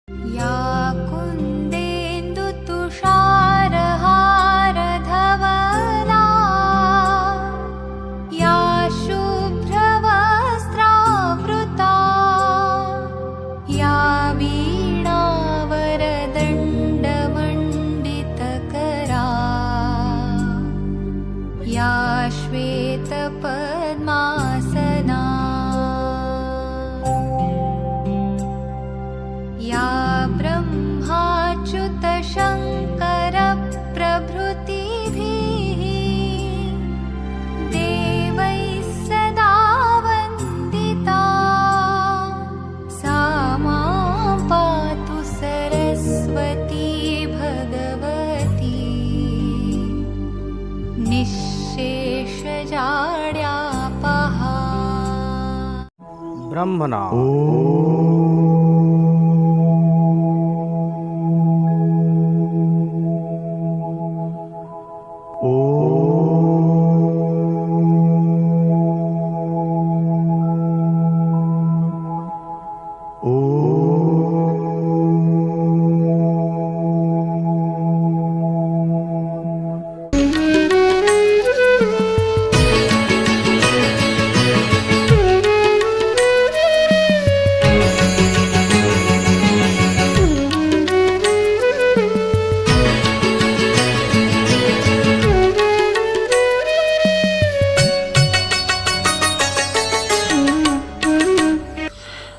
या कुन्देन्दुतुषारहारधवला या शुभ्रवस्त्रावृता या वीणावरदण्डमण्डितकरा या श्वेतपद्मासना या ब्रह्माच्युतशङ्करप्रभृतिभिः देवैः सदा वन्दिता सा मां पातु सरस्वती भगवती निःशेषजाड्यापहा। ब्रह्मणा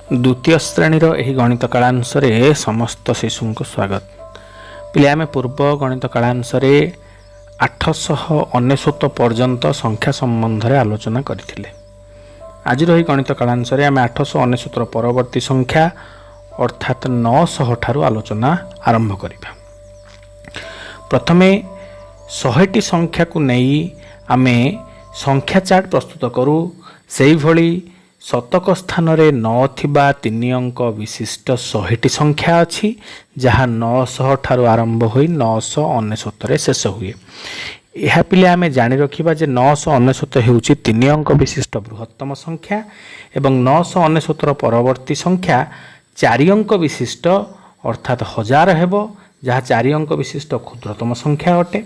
द्वितीय श्रेणीर यही गणित कालांश समस्त शिशु को स्वागत। पिले आम पूर्व गणित कालांश 899 पर्यंत संख्या संबंध में आलोचना करथिले। आज रही गणित कालांश आम 899 परवर्ती संख्या अर्थात 900 ठारू आलोचना आरंभ करिबा। प्रथमे 100टी संख्या को नहीं आमे संख्या चार्ट प्रस्तुत करू। सेही भली शतक स्थान रे 9 थिबा 3 अंक विशिष्ट 100टी संख्या अच्छी जहाँ 900 ठारू आरंभ होई 999 रे शेष हुए। यह पिले आमे जानि रखिबा जे 999 हेउची 3 अंक विशिष्ट बृहत्तम संख्या एवं 999 रो परवर्ती संख्या 4 अंक विशिष्ट अर्थात 1000 हेबो जहाँ 4 अंक विशिष्ट क्षुद्रतम संख्या अटे।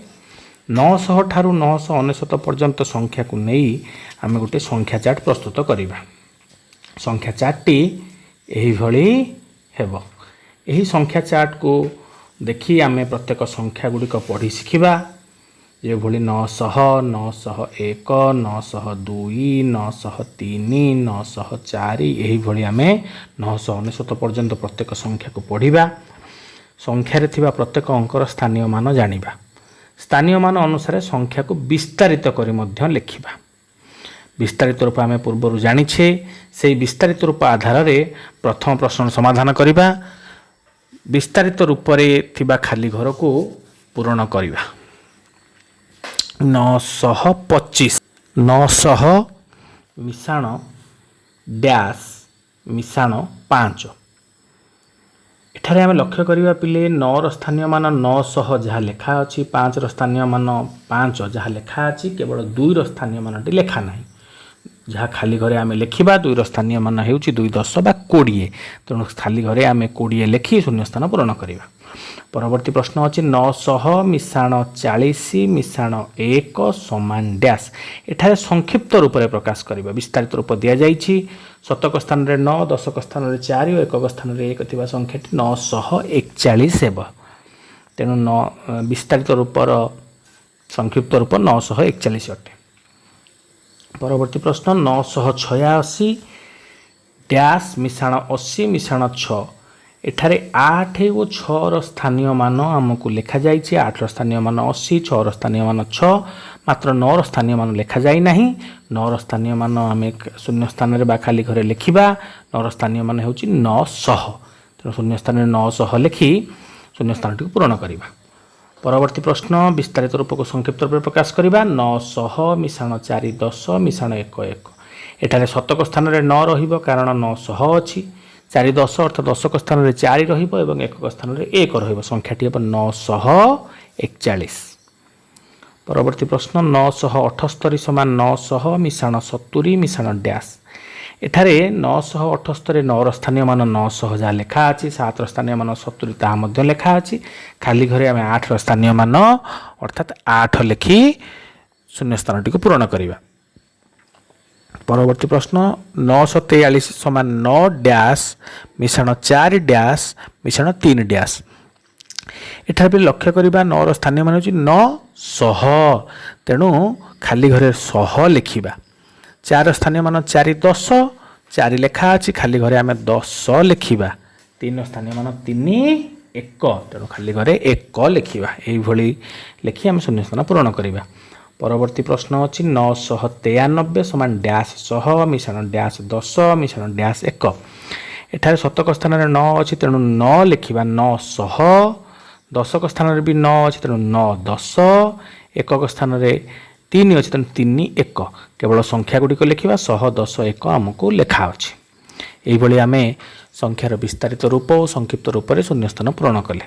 900 ठारू 999 पर्यंत संख्या को नहीं आमे गोटे संख्या चार्ट प्रस्तुत करिबा। संख्या चार्टटी यही भली हेबो। यही संख्या चार्ट को देखी आमे प्रत्येक संख्या गुड़िक पढ़ी शिखिबा। ये भली 900, 901, 902, 903, 904 यही भली आमे 999 पर्यंत प्रत्येक संख्या को पढ़िबा। संख्यारे थिबा प्रत्येक अंकर स्थानीय मान जानिबा। स्थानीय मान अनुसार संख्या को विस्तारित करी मध्य लिखिबा। विस्तारित रूप आम पूर्व जानिछे से विस्तारित रूप आधार रे प्रथम प्रश्न समाधान करिबा। विस्तारित रूप रे थिबा खाली घर को पूरण करिबा। 925 900 मिशाण डैश मिशाण 5 एठारे आम लक्ष्य करिबा पिले 9 रो स्थानीय मान 900 जहाँ लेखा अछि 5 रो स्थानीय मान 5 जहाँ लेखा अछि केवल 2 रो स्थानीय मान लेखा नाही। जहाँ खाली घरे आमे लिखिबा 2 रो स्थानीय मान हेउची 2 10 बा 20 तेणु खाली घरे आमे 20 लिखि शून्य स्थान पूरण करिबा। परवर्ती प्रश्न अछि 900 मिशाण 40 मिशाण 1 समान डैश एठारे संक्षिप्त रूप में प्रकाश करिबा। विस्तारित रूप दिया जाइछि शतक स्थान रे 9 दशक स्थान रे 4 और एकक स्थान रे 1 थिबा संख्याटी 941 हेबो। तेणु विस्तारित रूपर संक्षिप्त रूप 941 अटे। परवर्ती प्रश्न 986 डैश मिशाण 80 मिशाण 6 एठारे 8 और 6 रो स्थानीय मान आमको लिखा जाइछि। 8 रो स्थानीय मान 80 6 रो स्थानीय मान 6 मात्र 9 रो स्थानीय मान लिखा जाई नाही। 9 रो स्थानीय मान आमे शून्य स्थान रे बा खाली घरे लिखिबा। 9 रो स्थानीय मान हेउछि 900 तेणु शून्य स्थान रे 900 लिखि शून्य स्थान टी पूर्ण करिबा। परवर्ती प्रश्न विस्तारित रूप को संक्षिप्त रूप प्रकाश करिबा। 900 मिशाण 4 10 मिशाण 1 1 एठारे शतक स्थान रे 9 रहिबो कारण 900 अछि। 4 10 अर्थात दशक स्थान रे 4 रहिबो एवं एकक स्थान रे 1 रहिबो संख्याटी हेबो 941। परवर्ती प्रश्न 978 समान 900 मिशाण 70 मिशाण डैश ଏଠାରେ 978 9ର ସ୍ଥାନୀୟ ମାନ 900 ଯାହା ଲେଖା ଅଛି, 7ର ସ୍ଥାନୀୟ ମାନ 70 ତାହା ମଧ୍ୟ ଲେଖା ଅଛି। ଖାଲି ଘରେ ଆମେ 8ର ସ୍ଥାନୀୟ ମାନ ଅର୍ଥାତ୍ 8 ଲେଖି ଶୂନ୍ୟ ସ୍ଥାନଟିକୁ ପୂରଣ କରିବା। ପରବର୍ତ୍ତୀ ପ୍ରଶ୍ନ 943 ସମାନ 9 ଡ୍ୟାସ୍ ମିଶାଣ 4 ଡ୍ୟାସ୍ ମିଶାଣ 3 ଡ୍ୟାସ୍। ଏଠାରେ ବି ଲକ୍ଷ୍ୟ କରିବା 9ର ସ୍ଥାନୀୟ ମାନ ହେଉଛି 900, ତେଣୁ ଖାଲି ଘରେ 100 ଲେଖିବା। 4ର ସ୍ଥାନୀୟ ମାନ 4 10, 4 ଲେଖା ଅଛି, ଖାଲି ଘରେ ଆମେ 10 ଲେଖିବା। 3ର ସ୍ଥାନୀୟ ମାନ 3 1, ତେଣୁ ଖାଲି ଘରେ 1 ଲେଖିବା। ଏଇଭଳି ଲେଖି ଆମେ ଶୂନ୍ୟ ସ୍ଥାନ ପୂରଣ କରିବା। ପରବର୍ତ୍ତୀ ପ୍ରଶ୍ନ ଅଛି 993 ସମାନ ଡ୍ୟାସ୍ 100 ମିଶାଣ ଡ୍ୟାସ୍ 10 ମିଶାଣ ଡ୍ୟାସ୍ 1। ଏଠାରେ ଶତକ ସ୍ଥାନରେ 9 ଅଛି, ତେଣୁ 9 ଲେଖିବା 900। ଦଶକ ସ୍ଥାନରେ ବି 9 ଅଛି, ତେଣୁ 9 10। ଏକକ ସ୍ଥାନରେ 3 ଅଛି, ତେଣୁ 3 1। କେବଳ ସଂଖ୍ୟା ଗୁଡ଼ିକ ଲେଖିବା 100 10 1 ଆମକୁ ଲେଖା ଅଛି। ଏଇଭଳି ଆମେ ସଂଖ୍ୟାର ବିସ୍ତାରିତ ରୂପ ଓ ସଂକ୍ଷିପ୍ତ ରୂପରେ ଶୂନ୍ୟସ୍ଥାନ ପୂରଣ କଲେ।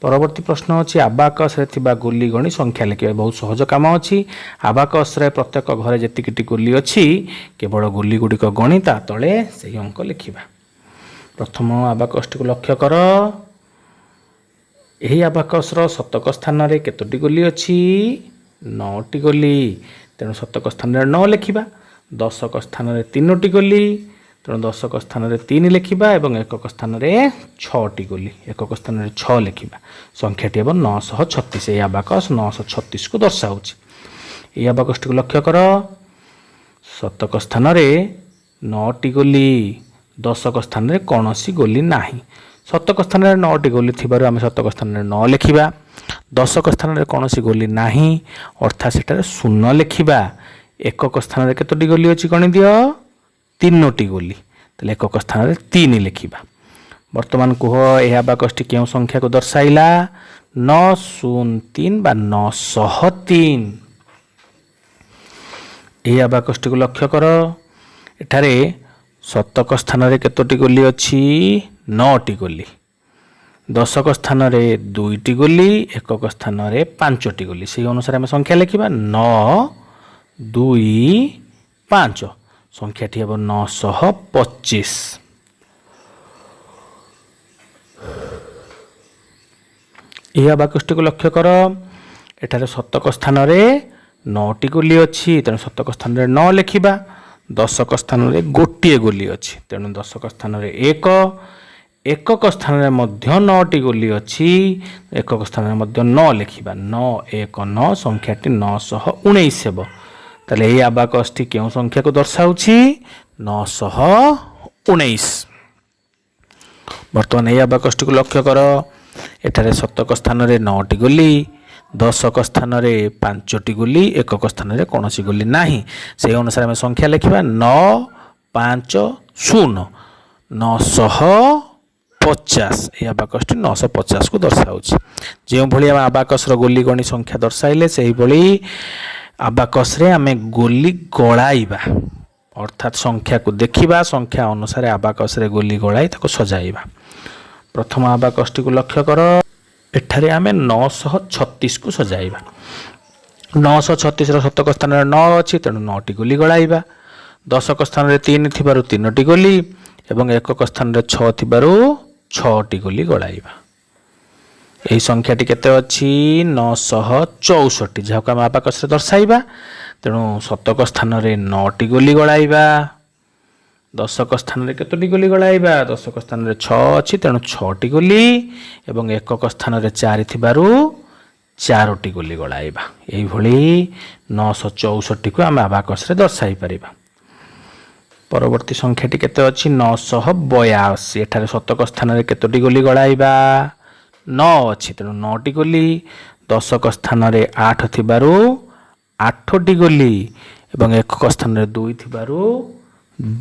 ପରବର୍ତ୍ତୀ ପ୍ରଶ୍ନ ଅଛି ଆବାକସରେ ଥିବା ଗୋଲି ଗଣି ସଂଖ୍ୟା ଲେଖିବା। ବହୁତ ସହଜ କାମ ଅଛି। ଆବାକସରେ ପ୍ରତ୍ୟେକ ଘରେ ଯେତିକିଟି ଗୋଲି ଅଛି, କେବଳ ଗୋଲି ଗୁଡ଼ିକ ଗଣି ତା ତଳେ ସେହି ଅଙ୍କ ଲେଖିବା। ପ୍ରଥମ ଆବାକସଟିକୁ ଲକ୍ଷ୍ୟ କର। ଏହି ଆବାକସର ଶତକ ସ୍ଥାନରେ କେତୋଟି ଗୋଲି ଅଛି? 9ଟି ଗୋଲି, ତେଣୁ ଶତକ ସ୍ଥାନରେ 9 ଲେଖିବା। ଦଶକ ସ୍ଥାନରେ 3ଟି ଗୋଲି, ତେଣୁ ଦଶକ ସ୍ଥାନରେ 3 ଲେଖିବା ଏବଂ ଏକକ ସ୍ଥାନରେ 6ଟି ଗୋଲି, ଏକକ ସ୍ଥାନରେ 6 ଲେଖିବା। ସଂଖ୍ୟାଟି ହେବ 936। ଏହି ଆବାକସ 936କୁ ଦର୍ଶାଉଛି। ଏହି ଆବାକସଟିକୁ ଲକ୍ଷ୍ୟ କର। ଶତକ ସ୍ଥାନରେ 9ଟି ଗୋଲି, ଦଶକ ସ୍ଥାନରେ କୌଣସି ଗୋଲି ନାହିଁ। ଶତକ ସ୍ଥାନରେ 9ଟି ଗୋଲି ଥିବାରୁ ଆମେ ଶତକ ସ୍ଥାନରେ 9 ଲେଖିବା। ଦଶକ ସ୍ଥାନରେ କୌଣସି ଗୋଲି ନାହିଁ, ଅର୍ଥାତ୍ ସେଠାରେ 0 ଲେଖିବା। ଏକକ ସ୍ଥାନରେ କେତୋଟି ଗୋଲି ଅଛି ଗଣିଦିଅ? 3ଟି ଗୋଲି, ତାହେଲେ ଏକକ ସ୍ଥାନରେ 3 ଲେଖିବା। ବର୍ତ୍ତମାନ କୁହ ଏହି ଆବାକସଟି କେଉଁ ସଂଖ୍ୟାକୁ ଦର୍ଶାଇଲା? 903 ବା 903। ଏହି ଆବାକସଟିକୁ ଲକ୍ଷ୍ୟ କର। ଏଠାରେ ଶତକ ସ୍ଥାନରେ କେତୋଟି ଗୋଲି ଅଛି? 9ଟି ଗୋଲି। ଦଶକ ସ୍ଥାନରେ 2ଟି ଗୋଲି, ଏକକ ସ୍ଥାନରେ 5ଟି ଗୋଲି। ସେହି ଅନୁସାରେ ଆମେ ସଂଖ୍ୟା ଲେଖିବା 9 2 5। ସଂଖ୍ୟାଟି ହେବ 925। ଏହି ଆବାକସଟିକୁ ଲକ୍ଷ୍ୟ କର। ଏଠାରେ ଶତକ ସ୍ଥାନରେ 9ଟି ଗୋଲି ଅଛି, ତେଣୁ ଶତକ ସ୍ଥାନରେ 9 ଲେଖିବା। ଦଶକ ସ୍ଥାନରେ ଗୋଟିଏ ଗୋଲି ଅଛି, ତେଣୁ ଦଶକ ସ୍ଥାନରେ 1। ଏକକ ସ୍ଥାନରେ ମଧ୍ୟ 9ଟି ଗୋଲି ଅଛି, ଏକକ ସ୍ଥାନରେ ମଧ୍ୟ 9 ଲେଖିବା। 9 1 9, ସଂଖ୍ୟାଟି 919 ହେବ। ତାହେଲେ ଏହି ଆବାକସଟି କେଉଁ ସଂଖ୍ୟାକୁ ଦର୍ଶାଉଛି? 919। ବର୍ତ୍ତମାନ ଏହି ଆବାକସଟିକୁ ଲକ୍ଷ୍ୟ କର। ଏଠାରେ ଶତକ ସ୍ଥାନରେ 9ଟି ଗୋଲି, ଦଶକ ସ୍ଥାନରେ 5ଟି ଗୋଲି, ଏକକ ସ୍ଥାନରେ କୌଣସି ଗୋଲି ନାହିଁ। ସେହି ଅନୁସାରେ ଆମେ ସଂଖ୍ୟା ଲେଖିବା 9 5 0 950। ଏହି ଆବାକସଟି 950କୁ ଦର୍ଶାଉଛି। ଯେଉଁଭଳି ଆମେ ଆବାକସର ଗୋଲି ଗଣି ସଂଖ୍ୟା ଦର୍ଶାଇଲେ, ସେହିଭଳି ଆବାକସରେ ଆମେ ଗୋଲି ଗଳାଇବା, ଅର୍ଥାତ୍ ସଂଖ୍ୟାକୁ ଦେଖିବା, ସଂଖ୍ୟା ଅନୁସାରେ ଆବାକସରେ ଗୋଲି ଗଳାଇ ତାକୁ ସଜାଇବା। ପ୍ରଥମ ଆବାକସଟିକୁ ଲକ୍ଷ୍ୟ କର। ଏଠାରେ ଆମେ 936କୁ ସଜାଇବା। 936ର ଶତକ ସ୍ଥାନରେ 9 ଅଛି, ତେଣୁ 9ଟି ଗୋଲି ଗଳାଇବା। ଦଶକ ସ୍ଥାନରେ 3 ଥିବାରୁ 3ଟି ଗୋଲି ଏବଂ ଏକକ ସ୍ଥାନରେ 6 ଥିବାରୁ 6ଟି ଗୋଲି ଗଳାଇବା। ଏହି ସଂଖ୍ୟାଟି କେତେ ଅଛି? 964, ଯାହାକୁ ଆମେ ଆବାକସରେ ଦର୍ଶାଇବା। ତେଣୁ ଶତକ ସ୍ଥାନରେ 9ଟି ଗୋଲି ଗଳାଇବା। ଦଶକ ସ୍ଥାନରେ କେତୋଟି ଗୋଲି ଗଳାଇବା? ଦଶକ ସ୍ଥାନରେ 6 ଅଛି, ତେଣୁ 6ଟି ଗୋଲି ଏବଂ ଏକକ ସ୍ଥାନରେ 4 ଥିବାରୁ 4ଟି ଗୋଲି ଗଳାଇବା। ଏଇଭଳି 964କୁ ଆମେ ଆବାକସରେ ଦର୍ଶାଇ ପାରିବା। ପରବର୍ତ୍ତୀ ସଂଖ୍ୟାଟି କେତେ ଅଛି? 982। ଏଠାରେ ଶତକ ସ୍ଥାନରେ କେତୋଟି ଗୋଲି ଗଳାଇବା? 9 ଅଛି, ତେଣୁ 9ଟି ଗୋଲି। ଦଶକ ସ୍ଥାନରେ 8 ଥିବାରୁ 8ଟି ଗୋଲି ଏବଂ ଏକକ ସ୍ଥାନରେ 2 ଥିବାରୁ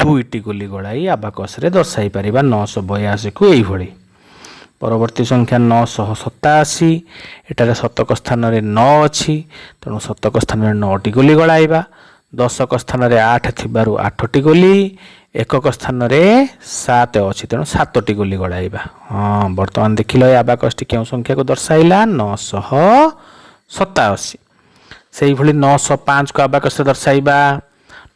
2ଟି ଗୋଲି ଗଳାଇ ଆବାକସରେ ଦର୍ଶାଇ ପାରିବା 982କୁ ଏଇଭଳି। ପରବର୍ତ୍ତୀ ସଂଖ୍ୟା 987। ଏଠାରେ ଶତକ ସ୍ଥାନରେ 9 ଅଛି, ତେଣୁ ଶତକ ସ୍ଥାନରେ 9ଟି ଗୋଲି ଗଳାଇବା। ଦଶକ ସ୍ଥାନରେ 8 ଥିବାରୁ 8ଟି ଗୋଲି, ଏକକ ସ୍ଥାନରେ 7 ଅଛି, ତେଣୁ 7ଟି ଗୋଲି ଗଳାଇବା। ହଁ, ବର୍ତ୍ତମାନ ଦେଖିଲ ଏ ଆବାକସଟି କେଉଁ ସଂଖ୍ୟାକୁ ଦର୍ଶାଇଲା? 987। ସେହିଭଳି 905କୁ ଆବାକସରେ ଦର୍ଶାଇବା।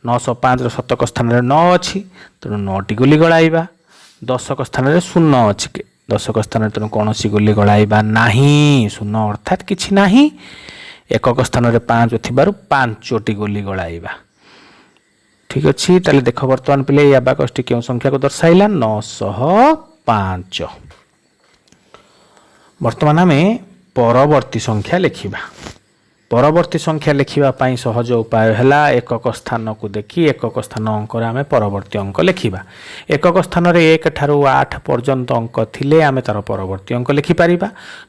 905 ଶତକ ସ୍ଥାନରେ 9 ଅଛି, ତେଣୁ 9ଟି ଗୁଲି ଗଳାଇବା। ଦଶକ ସ୍ଥାନରେ 0 ଅଛି, ଦଶକ ସ୍ଥାନରେ ତେଣୁ କୌଣସି ଗୁଲି ଗଳାଇବା ନାହିଁ, 0 ଅର୍ଥାତ୍ କିଛି ନାହିଁ। ଏକକ ସ୍ଥାନରେ 5 ଥିବାରୁ 5ଟି ଗୁଲି ଗଳାଇବା। ଠିକ୍ ଅଛି, ତାହେଲେ ଦେଖ ବର୍ତ୍ତମାନ ପିଲେ ଏହି ଆବାକସଟି କେଉଁ ସଂଖ୍ୟାକୁ ଦର୍ଶାଇଲା? 905। ବର୍ତ୍ତମାନ ଆମେ ପରବର୍ତ୍ତୀ ସଂଖ୍ୟା ଲେଖିବା। ପରବର୍ତ୍ତୀ ସଂଖ୍ୟା ଲେଖିବା ପାଇଁ ସହଜ ଉପାୟ ହେଲା ଏକକ ସ୍ଥାନକୁ ଦେଖି ଏକକ ସ୍ଥାନ ଅଙ୍କରେ ଆମେ ପରବର୍ତ୍ତୀ ଅଙ୍କ ଲେଖିବା। ଏକକ ସ୍ଥାନରେ 1 ଠାରୁ 8 ପର୍ଯ୍ୟନ୍ତ ଅଙ୍କ ଥିଲେ ଆମେ ତାର ପରବର୍ତ୍ତୀ ଅଙ୍କ ଲେଖିପାରିବା।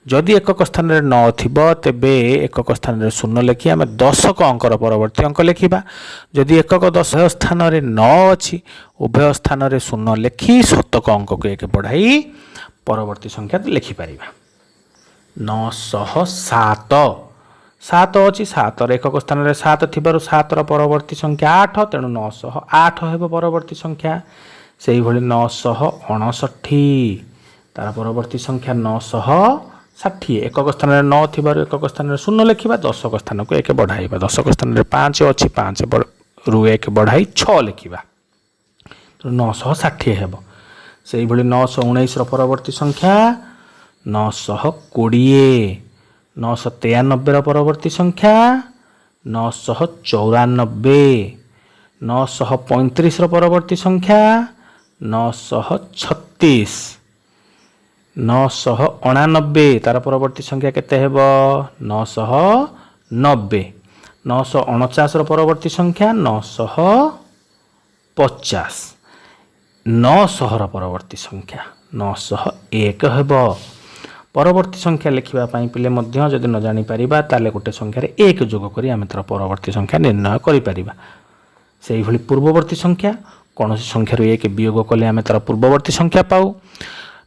ଯଦି ଏକକ ସ୍ଥାନରେ 9 ଥିବ ତେବେ ଏକକ ସ୍ଥାନରେ 0 ଲେଖି ଆମେ ଦଶକ ଅଙ୍କର ପରବର୍ତ୍ତୀ ଅଙ୍କ ଲେଖିବା। ଯଦି ଏକକ ଦଶକ ସ୍ଥାନରେ 9 ଅଛି, ଉଭୟ ସ୍ଥାନରେ 0 ଲେଖି ଶତକ ଅଙ୍କକୁ 1 ବଢ଼ାଇ ପରବର୍ତ୍ତୀ ସଂଖ୍ୟା ଲେଖିପାରିବା। 907 7 ଅଛି, 7ର ଏକକ ସ୍ଥାନରେ 7 ଥିବାରୁ 7ର ପରବର୍ତ୍ତୀ ସଂଖ୍ୟା 8, ତେଣୁ 908 ହେବ ପରବର୍ତ୍ତୀ ସଂଖ୍ୟା। ସେହିଭଳି 959, ତାର ପରବର୍ତ୍ତୀ ସଂଖ୍ୟା 960। ଏକକ ସ୍ଥାନରେ 9 ଥିବାରୁ ଏକକ ସ୍ଥାନରେ 0 ଲେଖିବା, ଦଶକ ସ୍ଥାନକୁ 1 ବଢ଼ାଇବା। ଦଶକ ସ୍ଥାନରେ 5 ଅଛି, 5ରୁ 1 ବଢ଼ାଇ 6 ଲେଖିବା, ତେଣୁ 960 ହେବ। ସେହିଭଳି 919ର ପରବର୍ତ୍ତୀ ସଂଖ୍ୟା 920। 993ର ପରବର୍ତ୍ତୀ ସଂଖ୍ୟା 994। 935ର ପରବର୍ତ୍ତୀ ସଂଖ୍ୟା 936। 989, ତାର ପରବର୍ତ୍ତୀ ସଂଖ୍ୟା କେତେ ହେବ? 990। 949ର ପରବର୍ତ୍ତୀ ସଂଖ୍ୟା 950। 900ର ପରବର୍ତ୍ତୀ ସଂଖ୍ୟା 901 ହେବ। ପରବର୍ତ୍ତୀ ସଂଖ୍ୟା ଲେଖିବା ପାଇଁ ପିଲେ ମଧ୍ୟ ଯଦି ନ ଜାଣିପାରିବା ତାହେଲେ ଗୋଟେ ସଂଖ୍ୟାରେ 1 ଯୋଗ କରି ଆମେ ତାର ପରବର୍ତ୍ତୀ ସଂଖ୍ୟା ନିର୍ଣ୍ଣୟ କରିପାରିବା। ସେହିଭଳି ପୂର୍ବବର୍ତ୍ତୀ ସଂଖ୍ୟା, କୌଣସି ସଂଖ୍ୟାରୁ 1 ବିୟୋଗ କଲେ ଆମେ ତାର ପୂର୍ବବର୍ତ୍ତୀ ସଂଖ୍ୟା ପାଉ।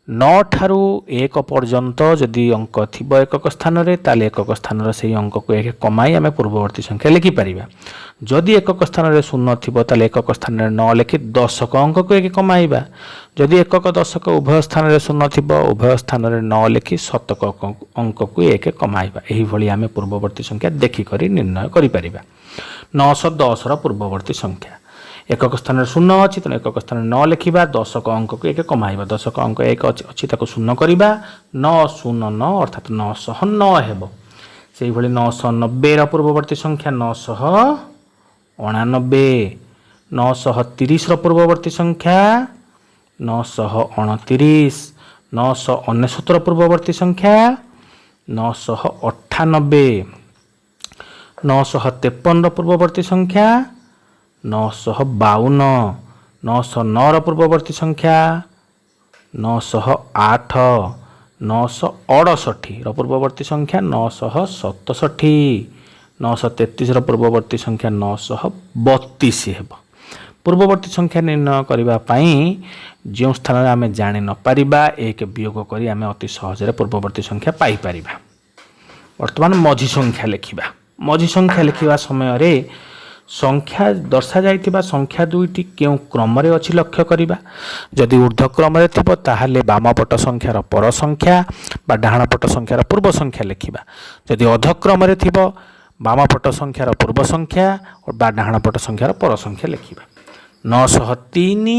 9 ଠାରୁ 1 ପର୍ଯ୍ୟନ୍ତ ଯଦି ଅଙ୍କ ଥିବ ଏକକ ସ୍ଥାନରେ ତାହେଲେ ଏକକ ସ୍ଥାନର ସେହି ଅଙ୍କକୁ 1 କମାଇ ଆମେ ପୂର୍ବବର୍ତ୍ତୀ ସଂଖ୍ୟା ଲେଖିପାରିବା। ଯଦି ଏକକ ସ୍ଥାନରେ 0 ଥିବ ତାହେଲେ ଏକକ ସ୍ଥାନରେ 9 ଲେଖି ଦଶକ ଅଙ୍କକୁ 1 କମାଇବା। ଯଦି ଏକକ ଦଶକ ଉଭୟ ସ୍ଥାନରେ 0 ଥିବ ଉଭୟ ସ୍ଥାନରେ 9 ଲେଖି ଶତକ ଅଙ୍କକୁ 1 କମାଇବା। ଏହିଭଳି ଆମେ ପୂର୍ବବର୍ତ୍ତୀ ସଂଖ୍ୟା ଦେଖିକରି ନିର୍ଣ୍ଣୟ କରିପାରିବା। 910ର ପୂର୍ବବର୍ତ୍ତୀ ସଂଖ୍ୟା, ଏକକ ସ୍ଥାନରେ 0 ଅଛି, ତେଣୁ ଏକକ ସ୍ଥାନରେ 9 ଲେଖିବା, ଦଶକ ଅଙ୍କକୁ 1 କମାଇବା। ଦଶକ ଅଙ୍କ 1 ଅଛି ତାକୁ 0 କରିବା, 909 ଅର୍ଥାତ୍ 909 ହେବ। ସେହିଭଳି 990ର ପୂର୍ବବର୍ତ୍ତୀ ସଂଖ୍ୟା 989। 930ର ପୂର୍ବବର୍ତ୍ତୀ ସଂଖ୍ୟା 929। 999ର ପୂର୍ବବର୍ତ୍ତୀ ସଂଖ୍ୟା 998। 953ର ପୂର୍ବବର୍ତ୍ତୀ ସଂଖ୍ୟା 952। 909ର ପୂର୍ବବର୍ତ୍ତୀ ସଂଖ୍ୟା 908। 968ର ପୂର୍ବବର୍ତ୍ତୀ ସଂଖ୍ୟା 967। 933ର ପୂର୍ବବର୍ତ୍ତୀ ସଂଖ୍ୟା 932 ହେବ। ପୂର୍ବବର୍ତ୍ତୀ ସଂଖ୍ୟା ନିର୍ଣ୍ଣୟ କରିବା ପାଇଁ ଯେଉଁ ସ୍ଥାନରେ ଆମେ ଜାଣି ନପାରିବା 1 ବିୟୋଗ କରି ଆମେ ଅତି ସହଜରେ ପୂର୍ବବର୍ତ୍ତୀ ସଂଖ୍ୟା ପାଇପାରିବା। ବର୍ତ୍ତମାନ ମଝି ସଂଖ୍ୟା ଲେଖିବା। ମଝି ସଂଖ୍ୟା ଲେଖିବା ସମୟରେ ସଂଖ୍ୟା ଦର୍ଶାଯାଇଥିବା ସଂଖ୍ୟା ଦୁଇଟି କେଉଁ କ୍ରମରେ ଅଛି ଲକ୍ଷ୍ୟ କରିବା। ଯଦି ଊର୍ଦ୍ଧ୍ୱ କ୍ରମରେ ଥିବ ତାହେଲେ ବାମ ପଟ ସଂଖ୍ୟାର ପର ସଂଖ୍ୟା ବା ଡାହାଣ ପଟ ସଂଖ୍ୟାର ପୂର୍ବ ସଂଖ୍ୟା ଲେଖିବା। ଯଦି ଅଧ କ୍ରମରେ ଥିବ ବାମ ପଟ ସଂଖ୍ୟାର ପୂର୍ବ ସଂଖ୍ୟା ବା ଡାହାଣ ପଟ ସଂଖ୍ୟାର ପର ସଂଖ୍ୟା ଲେଖିବା। 903,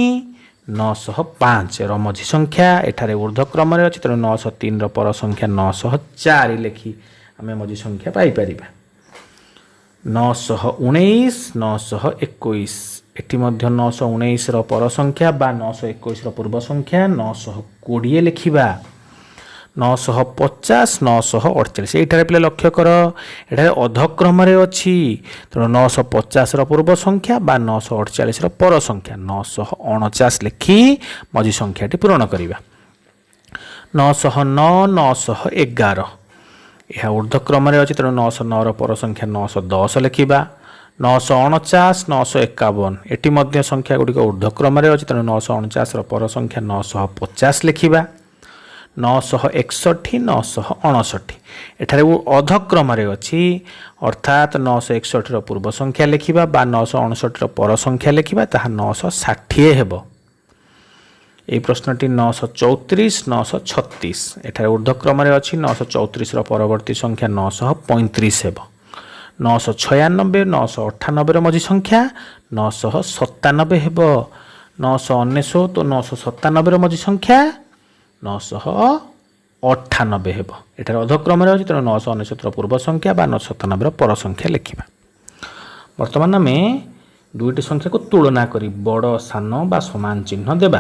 905ର ମଝି ସଂଖ୍ୟା ଏଠାରେ ଊର୍ଦ୍ଧ୍ୱ କ୍ରମରେ ଅଛି, ତେଣୁ 903ର ପର ସଂଖ୍ୟା 904 ଲେଖି ଆମେ ମଝି ସଂଖ୍ୟା ପାଇପାରିବା। 919, 921, ଏଠି ମଧ୍ୟ 919ର ପର ସଂଖ୍ୟା ବା 921ର ପୂର୍ବ ସଂଖ୍ୟା 920 ଲେଖିବା। 950, 948, ଏଇଠାରେ ପିଲା ଲକ୍ଷ୍ୟ କର ଏଠାରେ ଅଧକ୍ରମରେ ଅଛି, ତେଣୁ 950ର ପୂର୍ବ ସଂଖ୍ୟା ବା 948ର ପର ସଂଖ୍ୟା 949 ଲେଖି ମଝି ସଂଖ୍ୟାଟି ପୂରଣ କରିବା। 909, 911, ଏହା ଊର୍ଦ୍ଧ୍ୱ କ୍ରମରେ ଅଛି, ତେଣୁ 909ର ପର ସଂଖ୍ୟା 910 ଲେଖିବା। 949, 951, ଏଠି ମଧ୍ୟ ସଂଖ୍ୟା ଗୁଡ଼ିକ ଊର୍ଦ୍ଧ୍ୱ କ୍ରମରେ ଅଛି, ତେଣୁ 949ର ପର ସଂଖ୍ୟା 950 ଲେଖିବା। 961, 959, ଏଠାରେ ଅଧ କ୍ରମରେ ଅଛି, ଅର୍ଥାତ୍ 961ର ପୂର୍ବ ସଂଖ୍ୟା ଲେଖିବା ବା 959ର ପର ସଂଖ୍ୟା ଲେଖିବା, ତାହା 960 ହେବ। এই প্রশ্নটি 934, 936, এଠାରେ ঊর্ধ্ব ক্রমରେ ଅଛି, 934ର ପରବର୍ତ୍ତୀ ସଂଖ୍ୟା 935 ହେବ। 996 998 मझी संख्या 997 हेब 999 और 997 मझी संख्या 998 हेब एठार अधक्रम अच्छी तेणु 999 पूर्व संख्या बा 997 पर संख्या लिखा। बर्तमान आम दुईटी संख्या को तुलना करी बड़ सान बा समान चिन्ह देबा।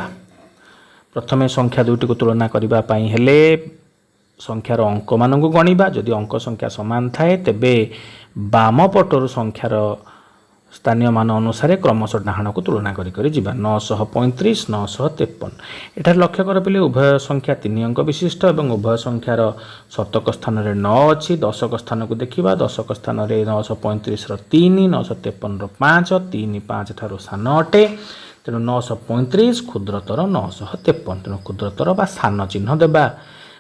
प्रथमे संख्या दुईटी को तुलना करने हेले संख्यार अंक मान गणिबा। जदि अंक संख्या समान थाए तेबे बाम पटर संख्यार स्थानीय मान अनुसार क्रमश डाहाण को तुलना करी जिबा। 935 953 एठार लक्ष्य कर पे उभय संख्या 3 अंक विशिष्ट और उभय संख्यार शतक स्थान में 9 अच्छी। दशक स्थान को देखा दशक स्थान में 935 3 953 5 3 5 ठार सान अटे तेणु 935 क्षुद्रतर 953 तेणु क्षुद्रतर बा सान चिन्ह देबा।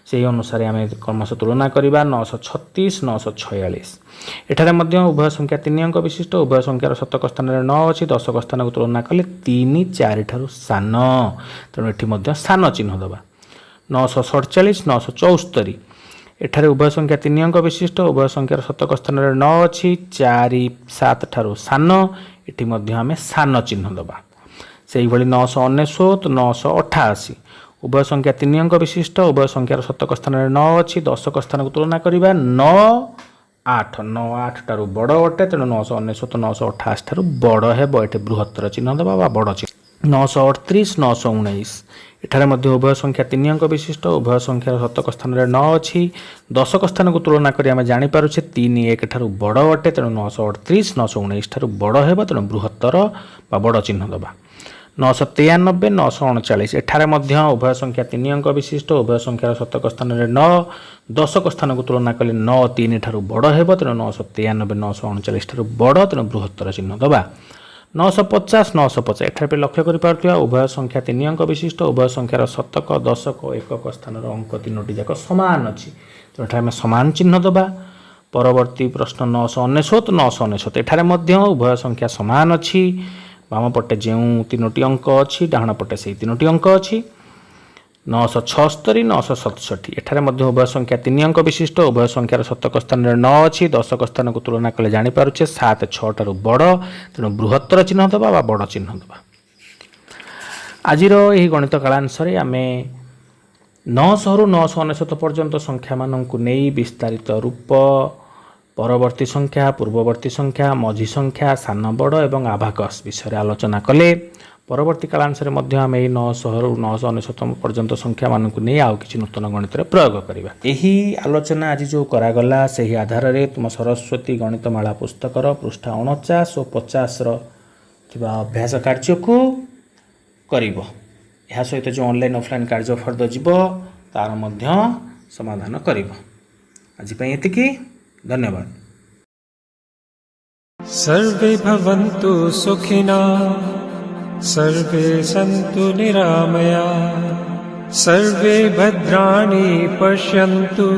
से अनुसार आम क्रमश तुलना करवा 936 946 एठारे मध्य उभय संख्या 3 अंक विशिष्ट उभय संख्यार शतक स्थान में 9 अच्छी। दशक स्थान को तुलना कले 3 4 ठार सान तेणु ये सान चिन्ह देवा। 947 974 एठारे उभय संख्या 3 अंक विशिष्ट उभय संख्यार शतक स्थान में 9 अच्छी। 4 7 ठार सान ये आम सान चिन्ह देवा। से 999 988 उभय संख्या 3 अंक विशिष्ट उभय संख्यार शतक स्थान में 9 अच्छी। दशक स्थान को तुलना करवा 9 8 9 8 ठार बड़ अटे तेणु 999 988 ठार बड़ हे बृहत्तर चिन्ह देवा बड़ चिन्ह। 938 919 एठारे मध्य उभय संख्या 3 अंक विशिष्ट उभय संख्यार शतक स्थान में 9 अच्छी। दशक स्थान को तुलना करी आम जानीपारे 3 1 ठार बड़ अटे तेणु 938 919 ठार बड़ हे तेणु बृहत्तर बड़ चिन्ह देवा। 993 939 एठारे मध्य उभय संख्या 3 अंक विशिष्ट उभय संख्यार शतक स्थान में 9 दशक स्थान को तुलना कले 9 3 ठार बड़ हे तेणु 993 939 ठार बड़ तेणु बृहत्तर चिन्ह देवा। 950 950 एठारे लक्ष्य कर उभय संख्या 3 अंक विशिष्ट उभय संख्यार शतक दशक एकक स्थान अंक 3टी जाक सामान अच्छी तेणु एठारे सामान चिन्ह देवा। परवर्ती प्रश्न 999 999 एठारे मध्य उभय संख्या सामान अच्छी। बाम पटे जो 3टी अंक अच्छी डाहाण पटे से 3टी अंक अच्छी। 976 967 एठारे मध्य उभय संख्या 3 अंक विशिष्ट उभय संख्यार शतक स्थान में 9 अच्छी। दशक स्थान को तुलना कले जानीपारे 7 6 ठार बड़ तेणु बृहत्तर चिन्ह देवा बड़ चिन्ह देवा। आज गणित कालांश आम 900 रु 999 पर्यंत संख्या मानक नहीं विस्तारित रूप परवर्ती संख्या पूर्ववर्ती संख्या मझी संख्या सान बड़ और आभाकस विषय आलोचना कले। परवर्ती कालांश आम 900 रु 999 पर्यंत संख्या मानक नहीं आउ कि नूतन गणित प्रयोग करवा। यही आलोचना आज जो करागला से आधार में तुम सरस्वती गणितमाला पुस्तकर पृष्ठा 49 और 50 अभ्यास कार्य को कर सहित जो ऑनलाइन ऑफलाइन कार्य फर्द जीव तार समाधान कर। आज ये धन्यवाद। सर्वे भवन्तु सुखिना सर्वे सन्तु निरामया सर्वे भद्राणि पश्यन्तु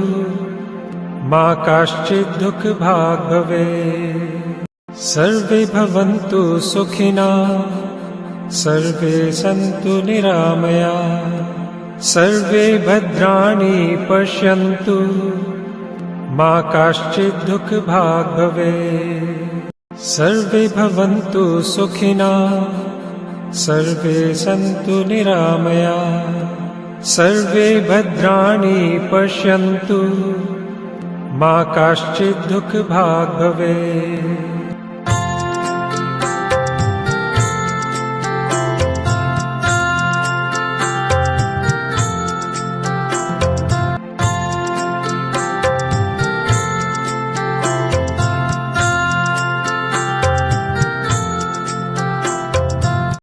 मा काश्चित् दुःखभाग् भवेत्। सर्वे भवन्तु सुखिना सर्वे सन्तु निरामया सर्वे भद्राणि पश्यन्तु मा काश्चित् दुःखभाग् भवेत्। सर्वे भवन्तु सुखिना सर्वे सन्तु निरामया सर्वे भद्राणि पश्यन्तु मा काश्चित् दुःखभाग् भवेत्।